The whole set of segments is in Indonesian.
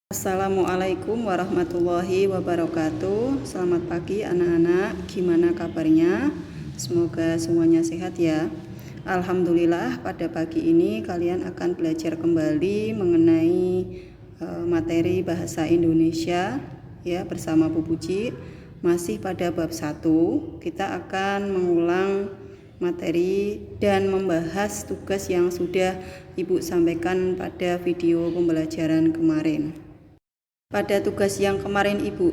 Assalamualaikum warahmatullahi wabarakatuh. Selamat pagi anak-anak, gimana kabarnya? Semoga semuanya sehat ya. Alhamdulillah pada pagi ini kalian akan belajar kembali mengenai materi bahasa Indonesia ya bersama Bu Puji. Masih pada bab 1, kita akan mengulang materi dan membahas tugas yang sudah Ibu sampaikan pada video pembelajaran kemarin. Pada tugas yang kemarin Ibu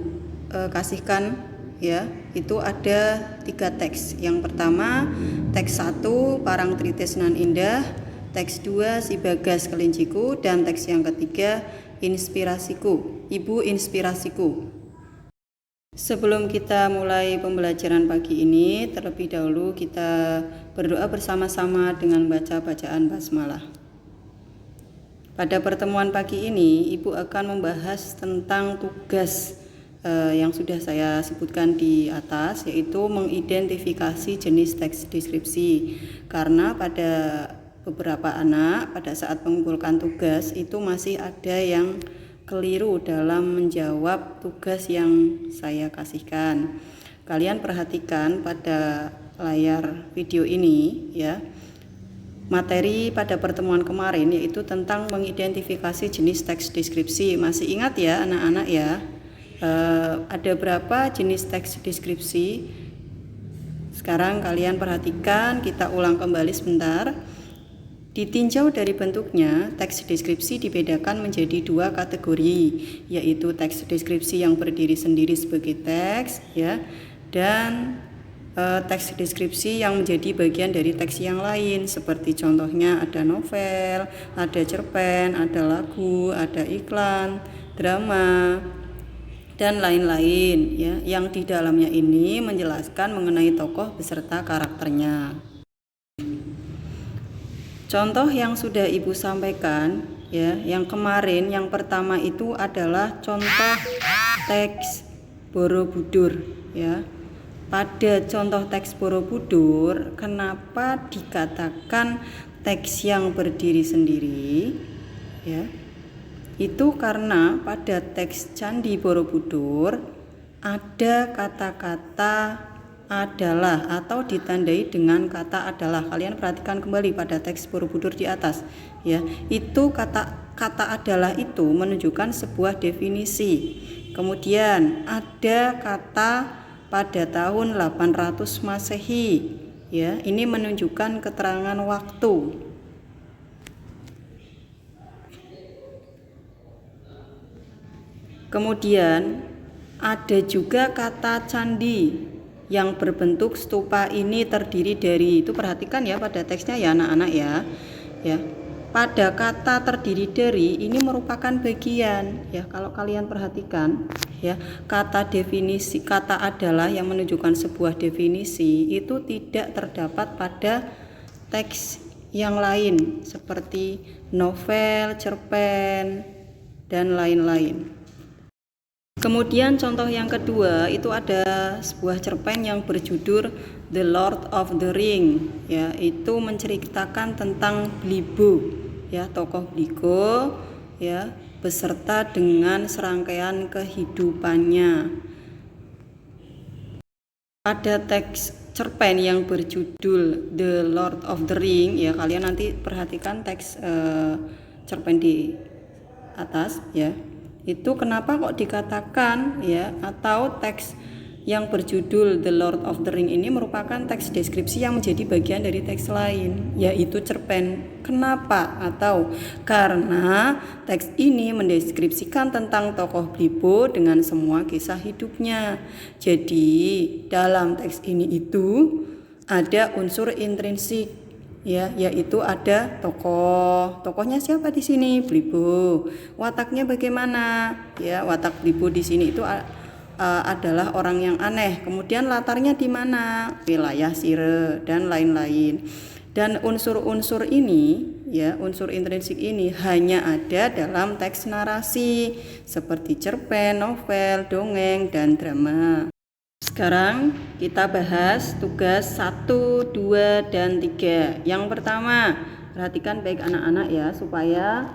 kasihkan ya, itu ada 3 teks. Yang pertama, teks 1 Parang Tritesnan Indah, teks 2 Si Bagas Kelinciku, dan teks yang ketiga Inspirasiku. Ibu inspirasiku. Sebelum kita mulai pembelajaran pagi ini, terlebih dahulu kita berdoa bersama-sama dengan baca bacaan basmalah. Pada pertemuan pagi ini, Ibu akan membahas tentang tugas yang sudah saya sebutkan di atas, yaitu mengidentifikasi jenis teks deskripsi. Karena pada beberapa anak pada saat mengumpulkan tugas itu masih ada yang keliru dalam menjawab tugas yang saya kasihkan. Kalian perhatikan pada layar video ini ya. Materi pada pertemuan kemarin yaitu tentang mengidentifikasi jenis teks deskripsi. Masih ingat ya anak-anak ya? Ada berapa jenis teks deskripsi? Sekarang kalian perhatikan, kita ulang kembali sebentar. Ditinjau dari bentuknya, teks deskripsi dibedakan menjadi 2 kategori, yaitu teks deskripsi yang berdiri sendiri sebagai teks ya, dan teks deskripsi yang menjadi bagian dari teks yang lain, seperti contohnya ada novel, ada cerpen, ada lagu, ada iklan, drama, dan lain-lain ya, yang di dalamnya ini menjelaskan mengenai tokoh beserta karakternya. Contoh yang sudah Ibu sampaikan ya, yang kemarin yang pertama itu adalah contoh teks Borobudur ya. Pada contoh teks Borobudur, kenapa dikatakan teks yang berdiri sendiri? Ya, itu karena pada teks Candi Borobudur ada kata-kata adalah atau ditandai dengan kata adalah. Kalian perhatikan kembali pada teks Borobudur di atas. Ya, itu kata adalah itu menunjukkan sebuah definisi. Kemudian ada kata pada tahun 800 Masehi ya, ini menunjukkan keterangan waktu. Kemudian ada juga kata candi yang berbentuk stupa, ini terdiri dari, itu perhatikan ya pada teksnya ya anak-anak ya. Ya. Pada kata terdiri dari ini merupakan bagian ya, kalau kalian perhatikan ya, kata definisi kata adalah yang menunjukkan sebuah definisi itu tidak terdapat pada teks yang lain seperti novel, cerpen, dan lain-lain. Kemudian contoh yang kedua itu ada sebuah cerpen yang berjudul The Lord of the Ring ya, itu menceritakan tentang Bilbo ya, tokoh Bilbo ya, beserta dengan serangkaian kehidupannya. Ada teks cerpen yang berjudul The Lord of the Ring ya, kalian nanti perhatikan teks cerpen di atas ya. Itu kenapa kok dikatakan ya, atau teks yang berjudul The Lord of the Ring ini merupakan teks deskripsi yang menjadi bagian dari teks lain, yaitu cerpen. Kenapa? Atau karena teks ini mendeskripsikan tentang tokoh Bilbo dengan semua kisah hidupnya. Jadi dalam teks ini itu ada unsur intrinsik ya, yaitu ada tokohnya siapa di sini? Bilbo. Wataknya bagaimana? Ya, watak Bilbo di sini itu adalah orang yang aneh. Kemudian latarnya di mana? Wilayah Sire dan lain-lain. Dan unsur-unsur ini ya, unsur intrinsik ini hanya ada dalam teks narasi seperti cerpen, novel, dongeng, dan drama. Sekarang kita bahas tugas 1, 2, dan 3. Yang pertama, perhatikan baik anak-anak ya, supaya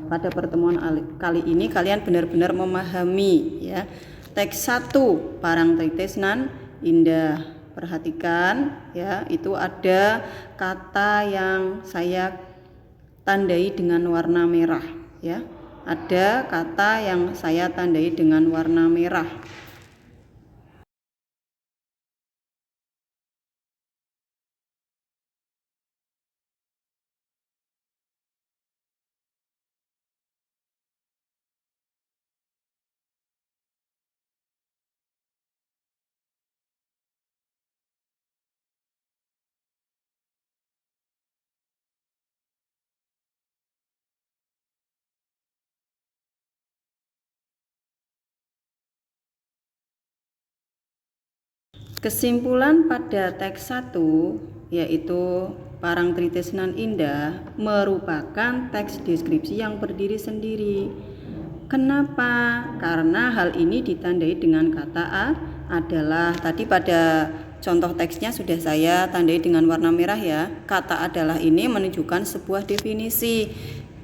pada pertemuan kali ini kalian benar-benar memahami ya. Teks 1 Parangtritesnan Indah. Perhatikan ya, itu ada kata yang saya tandai dengan warna merah ya. Ada kata yang saya tandai dengan warna merah. Kesimpulan pada teks 1 yaitu Parangtritesnan Indah merupakan teks deskripsi yang berdiri sendiri. Kenapa? Karena hal ini ditandai dengan kata A adalah, tadi pada contoh teksnya sudah saya tandai dengan warna merah ya. Kata adalah ini menunjukkan sebuah definisi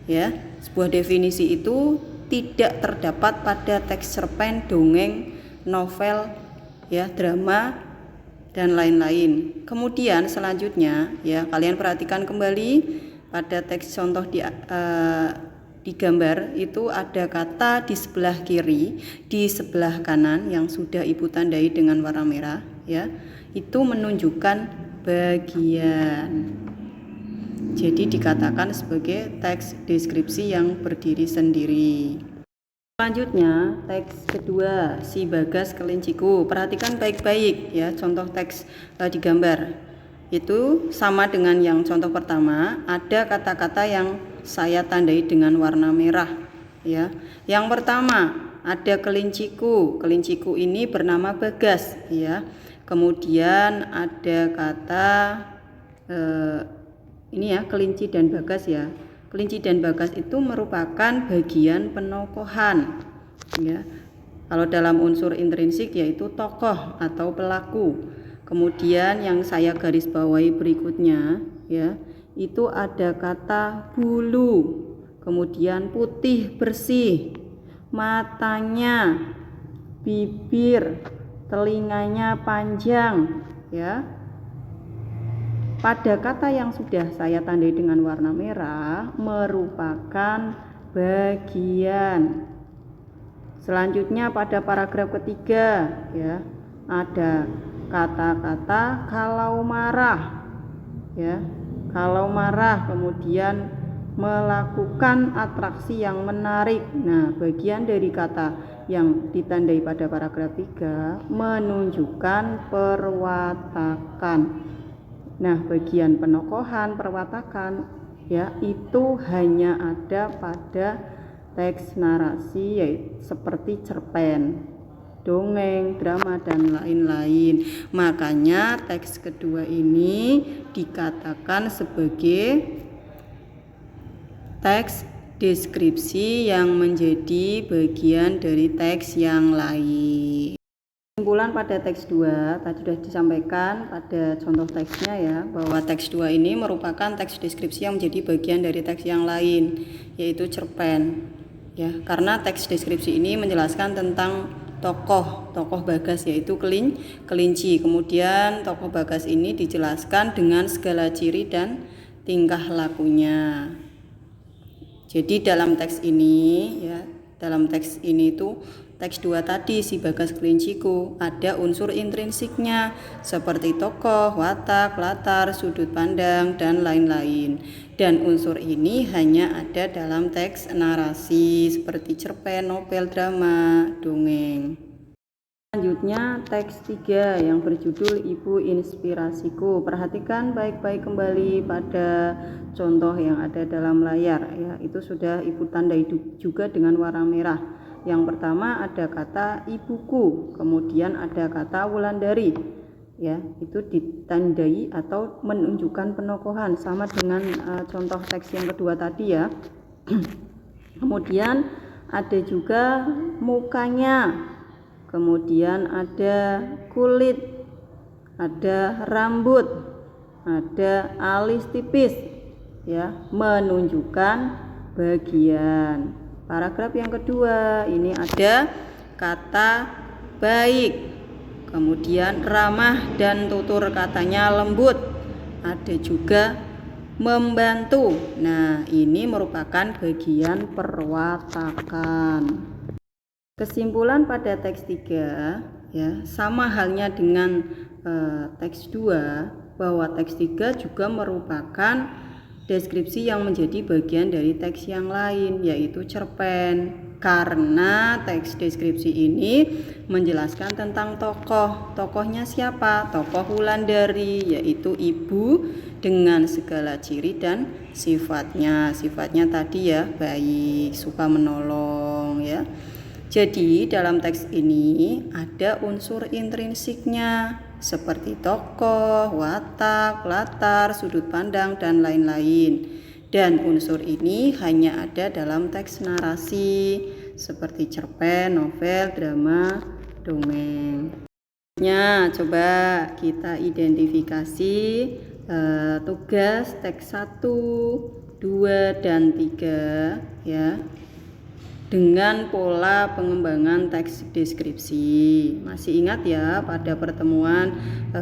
ya. Sebuah definisi itu tidak terdapat pada teks cerpen, dongeng, novel ya, drama dan lain-lain. Kemudian selanjutnya ya, kalian perhatikan kembali pada teks contoh di gambar itu ada kata di sebelah kiri, di sebelah kanan yang sudah Ibu tandai dengan warna merah ya. Itu menunjukkan bagian. Jadi dikatakan sebagai teks deskripsi yang berdiri sendiri. Selanjutnya teks kedua, Si Bagas Kelinciku. Perhatikan baik-baik ya, contoh teks di gambar itu sama dengan yang contoh pertama. Ada kata-kata yang saya tandai dengan warna merah ya. Yang pertama ada kelinciku. Kelinciku ini bernama Bagas ya. Kemudian ada kata ini ya, kelinci dan Bagas ya. Kelinci dan Bagas itu merupakan bagian penokohan ya. Kalau dalam unsur intrinsik yaitu tokoh atau pelaku. Kemudian yang saya garis bawahi berikutnya ya, itu ada kata bulu, kemudian putih bersih, matanya, bibir, telinganya panjang ya. Pada kata yang sudah saya tandai dengan warna merah merupakan bagian. Selanjutnya pada paragraf ketiga ya, ada kata-kata kalau marah ya. Kalau marah kemudian melakukan atraksi yang menarik. Nah, bagian dari kata yang ditandai pada paragraf 3 menunjukkan perwatakan. Nah, bagian penokohan, perwatakan ya, itu hanya ada pada teks narasi yaitu seperti cerpen, dongeng, drama dan lain-lain. Makanya teks kedua ini dikatakan sebagai teks deskripsi yang menjadi bagian dari teks yang lain. Kesimpulan pada teks 2 tadi sudah disampaikan pada contoh teksnya ya, bahwa teks 2 ini merupakan teks deskripsi yang menjadi bagian dari teks yang lain yaitu cerpen ya, karena teks deskripsi ini menjelaskan tentang tokoh Bagas yaitu kelinci. Kemudian tokoh Bagas ini dijelaskan dengan segala ciri dan tingkah lakunya. Jadi dalam teks ini ya, dalam teks ini itu teks 2 tadi, Si Bagas Kelinciku, ada unsur intrinsiknya seperti tokoh, watak, latar, sudut pandang, dan lain-lain. Dan unsur ini hanya ada dalam teks narasi seperti cerpen, novel, drama, dongeng. Selanjutnya teks 3 yang berjudul Ibu Inspirasiku. Perhatikan baik-baik kembali pada contoh yang ada dalam layar ya. Itu sudah Ibu tandai juga dengan warna merah. Yang pertama ada kata ibuku, kemudian ada kata Wulandari ya, itu ditandai atau menunjukkan penokohan sama dengan contoh teks yang kedua tadi ya. Kemudian ada juga mukanya, kemudian ada kulit, ada rambut, ada alis tipis ya, menunjukkan bagian. Paragraf yang kedua, ini ada kata baik, kemudian ramah dan tutur katanya lembut, ada juga membantu. Nah, ini merupakan bagian perwatakan. Kesimpulan pada teks 3 ya, sama halnya dengan teks 2, bahwa teks 3 juga merupakan deskripsi yang menjadi bagian dari teks yang lain, yaitu cerpen. Karena teks deskripsi ini menjelaskan tentang tokoh. Tokohnya siapa? Tokoh Wulandari, yaitu ibu dengan segala ciri dan sifatnya. Sifatnya tadi ya, baik, suka menolong ya. Jadi dalam teks ini ada unsur intrinsiknya seperti tokoh, watak, latar, sudut pandang, dan lain-lain. Dan unsur ini hanya ada dalam teks narasi seperti cerpen, novel, drama, dongeng. Coba kita identifikasi tugas teks 1, 2, dan 3 ya, dengan pola pengembangan teks deskripsi. Masih ingat ya pada pertemuan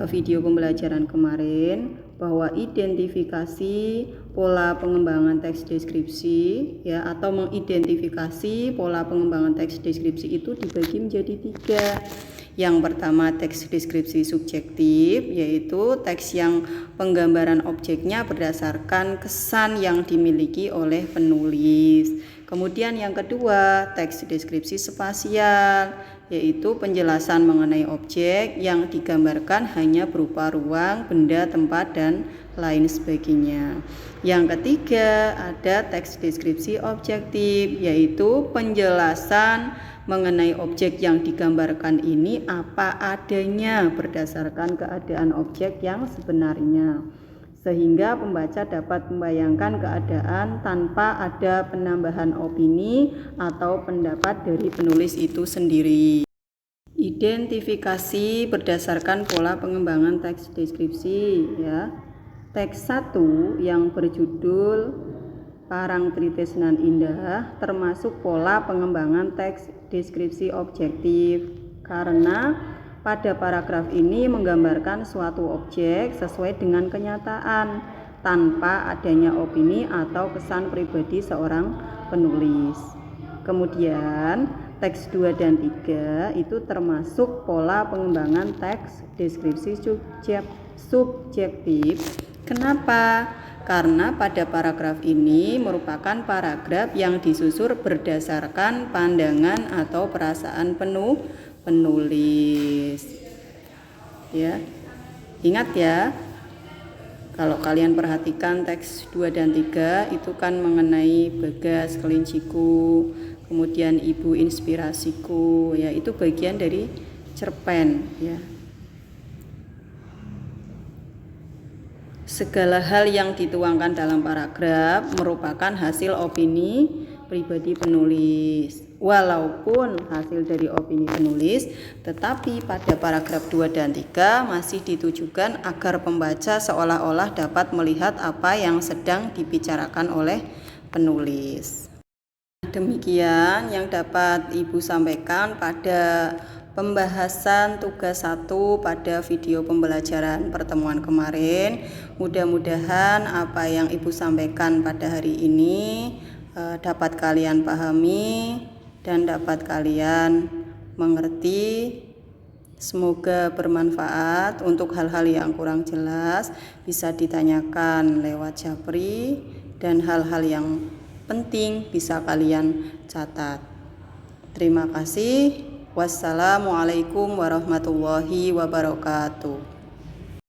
video pembelajaran kemarin bahwa identifikasi pola pengembangan teks deskripsi ya, atau mengidentifikasi pola pengembangan teks deskripsi itu dibagi menjadi 3. Yang pertama teks deskripsi subjektif, yaitu teks yang penggambaran objeknya berdasarkan kesan yang dimiliki oleh penulis. Kemudian yang kedua teks deskripsi spasial, yaitu penjelasan mengenai objek yang digambarkan hanya berupa ruang, benda, tempat, dan lain sebagainya. Yang ketiga ada teks deskripsi objektif, yaitu penjelasan mengenai objek yang digambarkan ini apa adanya berdasarkan keadaan objek yang sebenarnya, sehingga pembaca dapat membayangkan keadaan tanpa ada penambahan opini atau pendapat dari penulis itu sendiri. Identifikasi berdasarkan pola pengembangan teks deskripsi ya. Teks 1 yang berjudul Parangtritresnan Indah termasuk pola pengembangan teks deskripsi objektif karena pada paragraf ini menggambarkan suatu objek sesuai dengan kenyataan tanpa adanya opini atau kesan pribadi seorang penulis. Kemudian teks 2 dan 3 itu termasuk pola pengembangan teks deskripsi subjektif. Kenapa? Karena pada paragraf ini merupakan paragraf yang disusun berdasarkan pandangan atau perasaan penulis. Ya. Ingat ya, kalau kalian perhatikan teks 2 dan 3 itu kan mengenai Bagas Kelinciku, kemudian Ibu Inspirasiku, ya itu bagian dari cerpen ya. Segala hal yang dituangkan dalam paragraf merupakan hasil opini pribadi penulis. Walaupun hasil dari opini penulis, tetapi pada paragraf 2 dan 3 masih ditujukan agar pembaca seolah-olah dapat melihat apa yang sedang dibicarakan oleh penulis. Demikian yang dapat Ibu sampaikan pada pembahasan tugas 1 pada video pembelajaran pertemuan kemarin. Mudah-mudahan apa yang Ibu sampaikan pada hari ini dapat kalian pahami dan dapat kalian mengerti. Semoga bermanfaat. Untuk hal-hal yang kurang jelas bisa ditanyakan lewat Japri, dan hal-hal yang penting bisa kalian catat. Terima kasih. Wassalamualaikum warahmatullahi wabarakatuh.